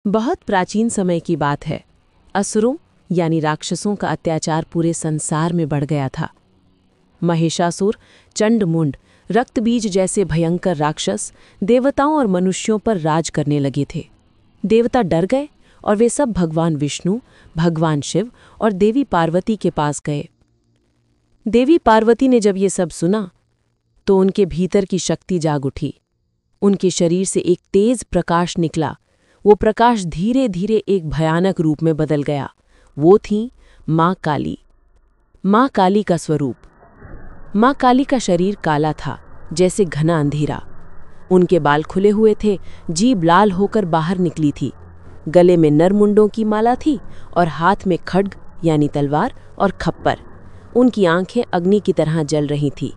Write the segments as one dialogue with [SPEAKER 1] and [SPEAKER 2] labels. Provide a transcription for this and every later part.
[SPEAKER 1] बहुत प्राचीन समय की बात है। असुरों यानी राक्षसों का अत्याचार पूरे संसार में बढ़ गया था। महिषासुर, चंडमुंड, रक्तबीज जैसे भयंकर राक्षस देवताओं और मनुष्यों पर राज करने लगे थे। देवता डर गए और वे सब भगवान विष्णु, भगवान शिव और देवी पार्वती के पास गए। देवी पार्वती ने जब ये सब सुना तो उनके भीतर की शक्ति जाग उठी। उनके शरीर से एक तेज प्रकाश निकला। वो प्रकाश धीरे धीरे एक भयानक रूप में बदल गया। वो थी माँ काली। माँ काली का स्वरूप। माँ काली का शरीर काला था, जैसे घना अंधेरा। उनके बाल खुले हुए थे, जीभ लाल होकर बाहर निकली थी। गले में नरमुंडों की माला थी और हाथ में खड्ग यानी तलवार और खप्पर। उनकी आंखें अग्नि की तरह जल रही थी।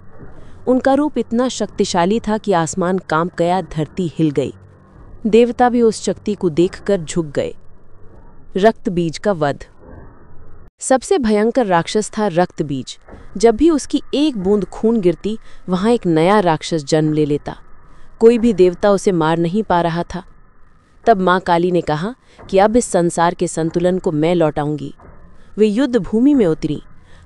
[SPEAKER 1] उनका रूप इतना शक्तिशाली था कि आसमान कांप गया, धरती हिल गई। देवता भी उस शक्ति को देखकर झुक गए। रक्तबीज का वध। सबसे भयंकर राक्षस था रक्तबीज। जब भी उसकी एक बूंद खून गिरती, वहां एक नया राक्षस जन्म ले लेता। कोई भी देवता उसे मार नहीं पा रहा था। तब माँ काली ने कहा कि अब इस संसार के संतुलन को मैं लौटाऊंगी। वे युद्ध भूमि में उतरी।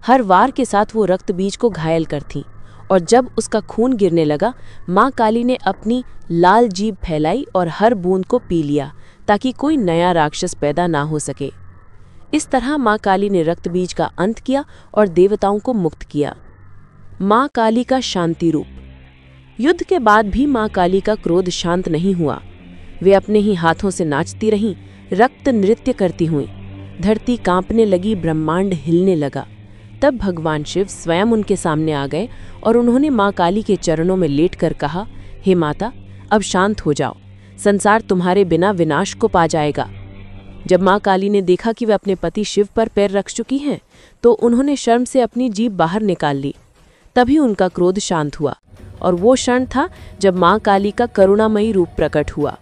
[SPEAKER 1] हर वार के साथ वो रक्तबीज को घायल करती और जब उसका खून गिरने लगा, माँ काली ने अपनी लाल जीभ फैलाई और हर बूंद को पी लिया ताकि कोई नया राक्षस पैदा ना हो सके। इस तरह माँ काली ने रक्तबीज का अंत किया और देवताओं को मुक्त किया। माँ काली का शांति रूप। युद्ध के बाद भी माँ काली का क्रोध शांत नहीं हुआ। वे अपने ही हाथों से नाचती रहीं, रक्त नृत्य करती हुई। धरती कांपने लगी, ब्रह्मांड हिलने लगा। तब भगवान शिव स्वयं उनके सामने आ गए और उन्होंने माँ काली के चरणों में लेटकर कहा, हे माता, अब शांत हो जाओ। संसार तुम्हारे बिना विनाश को पा जाएगा। जब माँ काली ने देखा कि वे अपने पति शिव पर पैर रख चुकी हैं, तो उन्होंने शर्म से अपनी जीभ बाहर निकाल ली। तभी उनका क्रोध शांत हुआ और वो क्षण था जब माँ काली का करुणामयी रूप प्रकट हुआ।